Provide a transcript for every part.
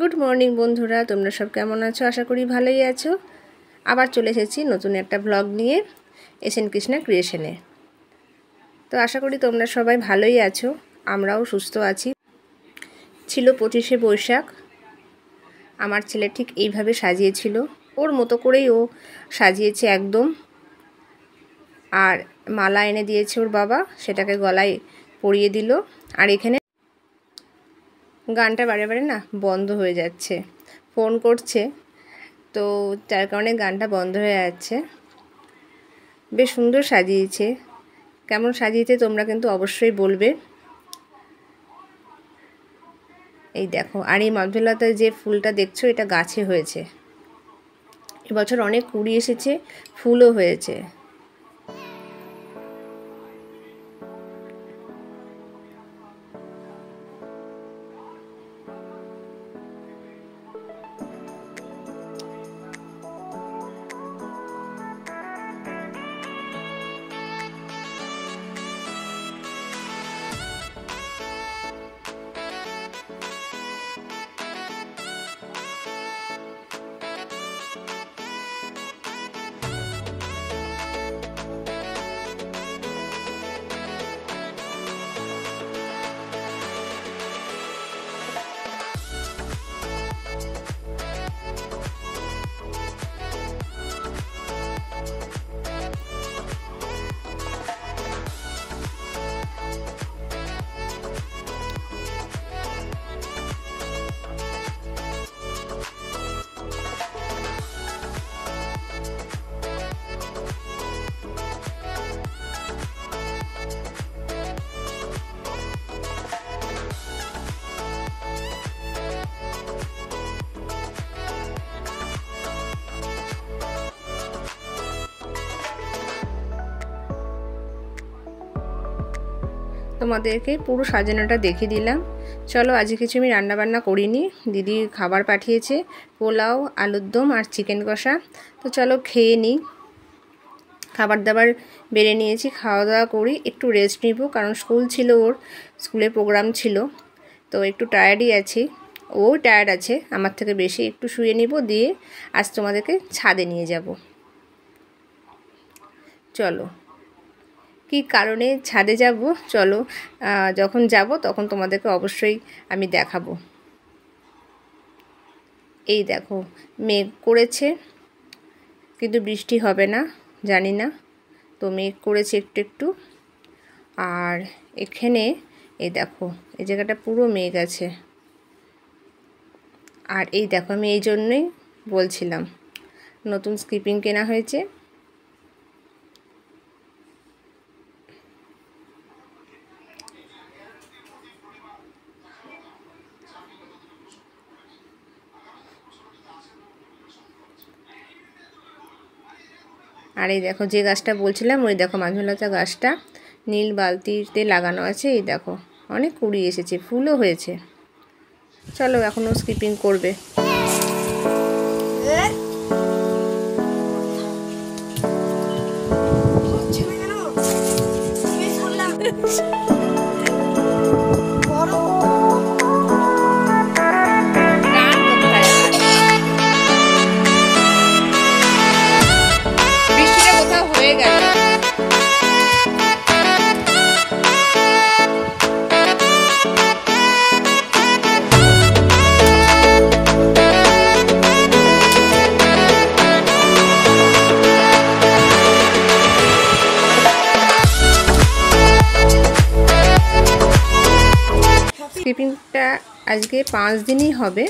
Good morning বন্ধুরা, তোমরা সব কেমন আছো? আশা করি ভালোই আছো। আবার চলে এসেছি নতুন একটা ব্লগ নিয়ে এসএন কৃষ্ণা ক্রিয়েশনে। তো আশা করি তোমরা সবাই ভালোই আছো, আমরাও সুস্থ আছি। ছিল 25শে বৈশাখ। আমার ছেলে ঠিক এইভাবে সাজিয়েছিল, ওর মতো করেই ও সাজিয়েছে একদম। আর মালা এনে দিয়েছে ওর বাবা, সেটাকে গলায় পরিয়ে দিল। আর এখানে গানটা বারে বারে না বন্ধ হয়ে যাচ্ছে, ফোন করছে, তো যার কারণে গানটা বন্ধ হয়ে যাচ্ছে। বেশ সুন্দর সাজিয়েছে। কেমন সাজিয়েছে তোমরা কিন্তু অবশ্যই বলবে। এই দেখো, আর এই মাধবীলতায় যে ফুলটা দেখছো এটা গাছে হয়েছে। এবছর অনেক কুড়ি এসেছে, ফুলও হয়েছে। তোমাদেরকে পুরো সাজানোটা দেখিয়ে দিলাম। চলো, আজকে কিছু আমি রান্নাবান্না করিনি, দিদি খাবার পাঠিয়েছে, পোলাও, আলুর দম আর চিকেন কষা। তো চলো খেয়ে নিই। খাবার দাবার বেড়ে নিয়েছি, খাওয়া দাওয়া করি, একটু রেস্ট নিব, কারণ স্কুল ছিল, ওর স্কুলে প্রোগ্রাম ছিল, তো একটু টায়ার্ডই আছি। ও টায়ার্ড আছে আমার থেকে বেশি। একটু শুয়ে নিব, দিয়ে আজ তোমাদেরকে ছাদে নিয়ে যাব। চলো, কি কারণে ছাদে যাব চলো, যখন যাব তখন তোমাদেরকে অবশ্যই আমি দেখাবো। এই দেখো, মেঘ করেছে, কিন্তু বৃষ্টি হবে না জানি না, তো মেঘ করেছে একটু একটু। আর এখানে এই দেখো, এই জায়গাটা পুরো মেঘ আছে। আর এই দেখো, আমি এই জন্যই বলছিলাম, নতুন স্কিপিং কেনা হয়েছে। আর এই দেখো, যে গাছটা বলছিলাম, ওই দেখো মাধবীলতা গাছটা নীল বালতিতে লাগানো আছে। এই দেখো, অনেক কুড়ি এসেছে, ফুলও হয়েছে। চলো, এখনও স্কিপিং করবে। বৃষ্টিটা কোথাও হয়ে গেল। স্কিপিংটা আজকে 5 দিনই হবে,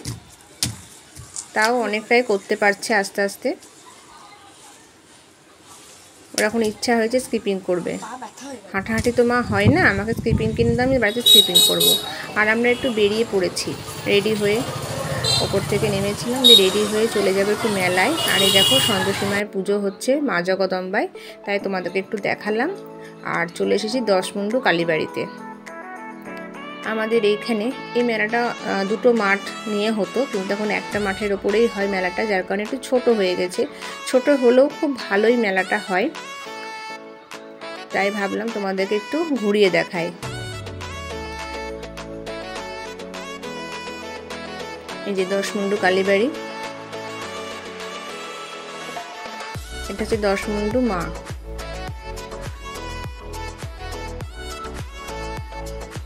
তাও অনেকটাই করতে পারছে আস্তে আস্তে। ওর এখন ইচ্ছা হয়েছে স্কিপিং করবে। হাঁটাহাঁটি তো মা হয় না, আমাকে স্কিপিং কিনে দাও, আমি বাড়িতে স্কিপিং করব। আর আমরা একটু বেরিয়ে পড়েছি, রেডি হয়ে ওপর থেকে নেমেছিলাম, যে রেডি হয়ে চলে যাবো একটু মেলায়। আর এই দেখো, সন্তোষী মায়ের পুজো হচ্ছে মা জগদম্বায়, তাই তোমাদেরকে একটু দেখালাম। আর চলে এসেছি 10 মুন্ডু কালীবাড়িতে। আমাদের এইখানে এই মেলাটা দুটো মাঠ নিয়ে হতো, কিন্তু এখন একটা মাঠের ওপরেই হয় মেলাটা, যার কারণে একটু ছোট হয়ে গেছে। ছোট হলেও খুব ভালোই মেলাটা হয়, তাই ভাবলাম তোমাদেরকে একটু ঘুরিয়ে দেখাই। এই যে 10 মুন্ডু কালীবাড়ি, এটা হচ্ছে 10 মুন্ডু মা।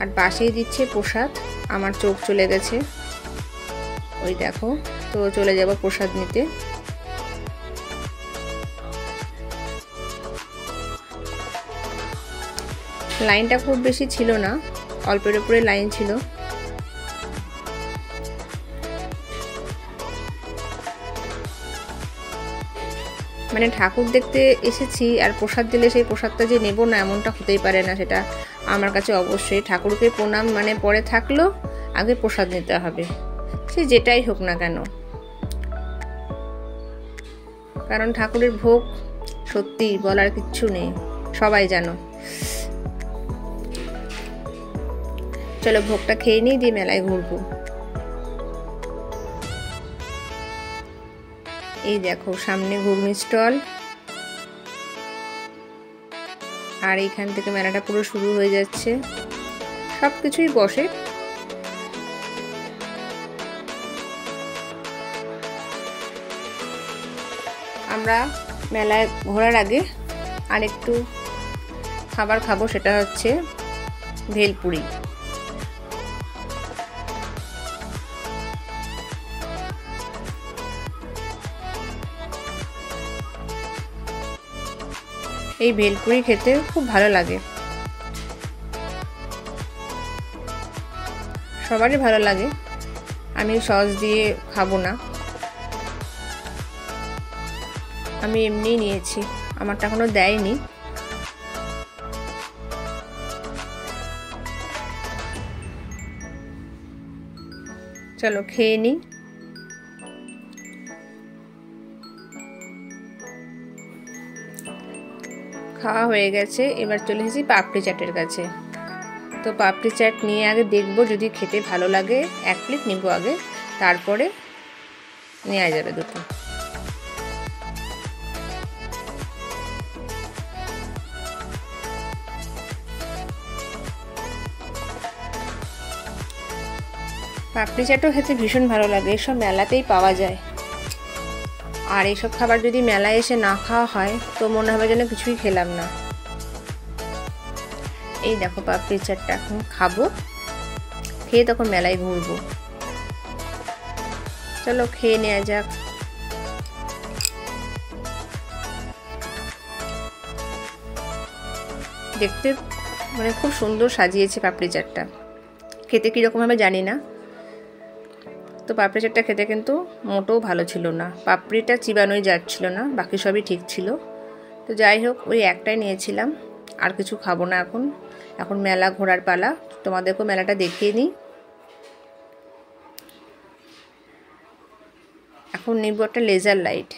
আর পাশেই দিচ্ছে প্রসাদ। আমার চোখ চলে গেছে, ওই দেখো। তো চলে যাব প্রসাদ নিতে। লাইনটা খুব বেশি ছিল না, অল্পের উপরে লাইন ছিল। মানে ঠাকুর দেখতে এসেছি আর প্রসাদ দিলে সেই প্রসাদটা যে নেব না এমনটা হতেই পারে না। সেটা আমার কাছে অবশ্যই ঠাকুরকে প্রণাম মানে পরে থাকলো, আগে প্রসাদ নিতে হবে, সে যেটাই হোক না কেন। কারণ ঠাকুরের ভোগ সত্যি বলার কিচ্ছু নেই, সবাই জানো। চলো ভোগটা খেয়ে নিই, দিয়ে মেলায় ঘুরবো। এই দেখো সামনে ঘুগনি স্টল, আর এইখান থেকে মেলাটা পুরো শুরু হয়ে যাচ্ছে। সবকিছুই বসে। আমরা মেলায় ঘোরার আগে আর একটু খাবার খাবো, সেটা হচ্ছে ভেলপুরি। এই ভেলপুরি খেতে খুব ভালো লাগে, সবারই ভালো লাগে। আমি সস দিয়ে খাবো না, আমি এমনিই নিয়েছি, আমারটা এখনো দেয়নি। চলো খেয়ে নিই। খাওয়া হয়ে গেছে, এবার চলে এসেছি পাপড়ি চাটের কাছে। তো পাপড়ি চাট নিয়ে আগে দেখবো, যদি খেতে ভালো লাগে 1 প্লেট নিব আগে, তারপরে নেওয়া যাবে দুটো। পাপড়ি চাটও খেতে ভীষণ ভালো লাগে, এসব মেলাতেই পাওয়া যায়। আর এইসব খাবার যদি মেলায় এসে না খাওয়া হয় তো মনে হবে যেন কিছুই খেলাম না। এই দেখো পাপড়ি চাটটা এখন খাবো, খেয়ে তখন মেলায় ঘুরবো। চলো খেয়ে নেওয়া যাক। দেখতে মানে খুব সুন্দর সাজিয়েছে পাপড়ি চাটটা, খেতে কীরকম হবে জানি না। তো পাপড়ি চাটটা খেতে কিন্তু মোটেও ভালো ছিল না, পাপড়িটা চিবানোই যাচ্ছিল না, বাকি সবই ঠিক ছিল। তো যাই হোক, ওই একটাই নিয়েছিলাম, আর কিছু খাবো না। এখন মেলা ঘোরার পালা, তোমাদেরকেও মেলাটা দেখিয়ে নিই। এখন নিব একটা লেজার লাইট।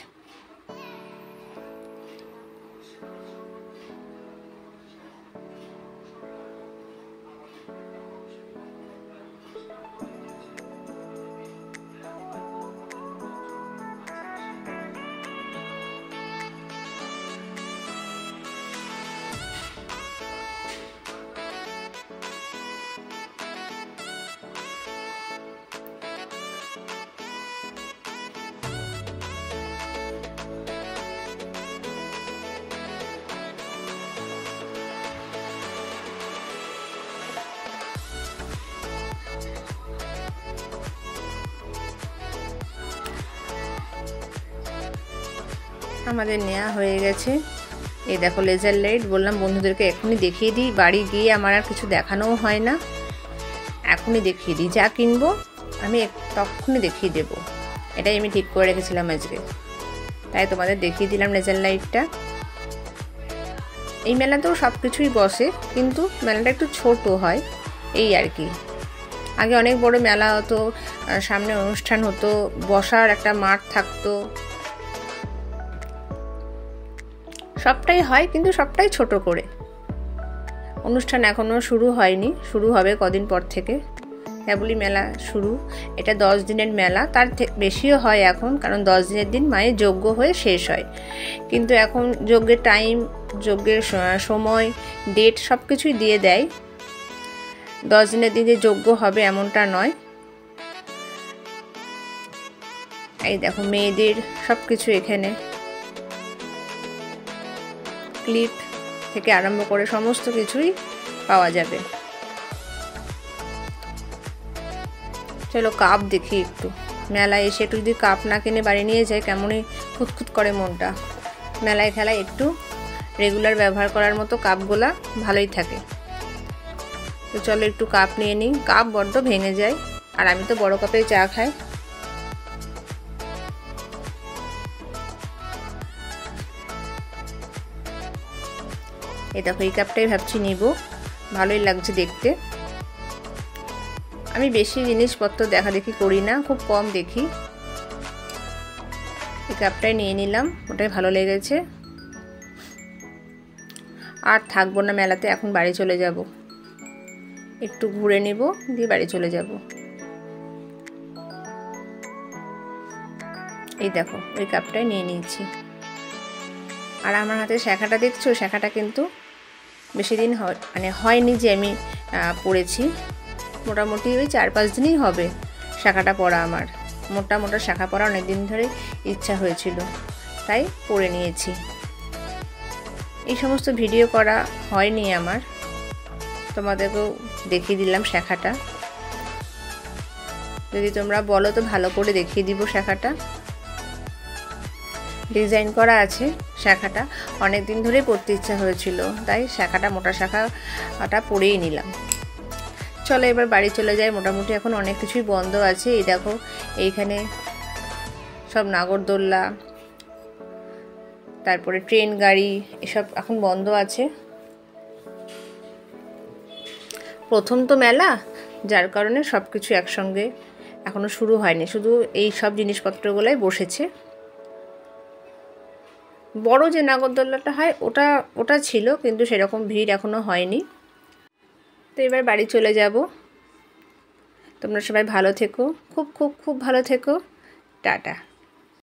আমাদের নেওয়া হয়ে গেছে। এই দেখো লেজার লাইট, বললাম বন্ধুদেরকে এখনই দেখিয়ে দিই, বাড়ি গিয়ে আমার আর কিছু দেখানোও হয় না, এখনই দেখিয়ে দিই। যা কিনবো আমি তখনই দেখিয়ে দেবো, এটাই আমি ঠিক করে রেখেছিলাম আজকে, তাই তোমাদের দেখিয়ে দিলাম লেজার লাইটটা। এই মেলাতেও সব কিছুই বসে, কিন্তু মেলাটা একটু ছোট হয় এই আর কি। আগে অনেক বড় মেলা হতো, সামনে অনুষ্ঠান হতো, বসার একটা মাঠ থাকতো, সবটাই হয় কিন্তু সবটাই ছোট করে। অনুষ্ঠান এখনও শুরু হয়নি, শুরু হবে কদিন পর থেকে, কেবলই মেলা শুরু। এটা 10 দিনের মেলা, তার বেশিও হয় এখন, কারণ 10 দিনের দিন মায়ের যজ্ঞ হয়ে শেষ হয়। কিন্তু এখন যজ্ঞের টাইম, যজ্ঞের সময়, ডেট সব কিছুই দিয়ে দেয়। 10 দিনের দিন যে যজ্ঞ হবে এমনটা নয়। এই দেখো মেয়েদের সব কিছু এখানে, ক্লিপ থেকে আরম্ভ করে সমস্ত কিছুই পাওয়া যাবে। চলো কাপ দেখি একটু। মেলায় এসে একটু যদি কাপ না কিনে বাড়ি নিয়ে যায় কেমনই খুঁতখুত করে মনটা। মেলায় খেলায় একটু রেগুলার ব্যবহার করার মতো কাপগুলা ভালোই থাকে। তো চলো একটু কাপ নিয়ে নিই। কাপ বড্ড ভেঙে যায়, আর আমি তো বড় কাপে চা খাই। এই দেখো এই কাপটাই ভাবছি নিব, ভালোই লাগছে দেখতে। আমি বেশি জিনিসপত্র দেখা দেখি করি না, খুব কম দেখি। এই কাপটাই নিয়ে নিলাম, ওটাই ভালো লেগেছে। আর থাকবো না মেলাতে, এখন বাড়ি চলে যাব। একটু ঘুরে নিব, দিয়ে বাড়ি চলে যাব। এই দেখো ওই কাপটাই নিয়ে নিয়েছি। আর আমার হাতে শাখাটা দেখছো, শাখাটা কিন্তু বেশি দিন হয়নি যে আমি পরেছি। মোটামুটি ওই 4-5 দিনই হবে শাখাটা পরা আমার। মোটা মোটা শাখা পরা অনেক দিন ধরে ইচ্ছা হয়েছিল, তাই পরে নিয়েছি। এই সমস্ত ভিডিও করা হয়নি আমার, তোমাদেরকেও দেখিয়ে দিলাম শাখাটা। যদি তোমরা বলো তো ভালো করে দেখিয়ে দিব শাখাটা। ডিজাইন করা আছে শাখাটা, অনেক দিন ধরেই পরতে ইচ্ছা হয়েছিল, তাই শাখাটা মোটা শাখাটা পরেই নিলাম। চলো এবার বাড়ি চলে যাই। মোটামুটি এখন অনেক কিছুই বন্ধ আছে। এই দেখো এইখানে সব নাগরদোল্লা, তারপরে ট্রেন গাড়ি, এসব এখন বন্ধ আছে। প্রথম তো মেলা, যার কারণে সব কিছু একসঙ্গে এখনো শুরু হয়নি, শুধু এই সব জিনিসপত্রগুলোই বসেছে। বড় যে নাগরদোল্লাটা হয় ওটা ছিল, কিন্তু সেরকম ভিড় এখনো হয়নি। তো এবার বাড়ি চলে যাব। তোমরা সবাই ভালো থেকো, খুব খুব খুব ভালো থেকো। টাটা।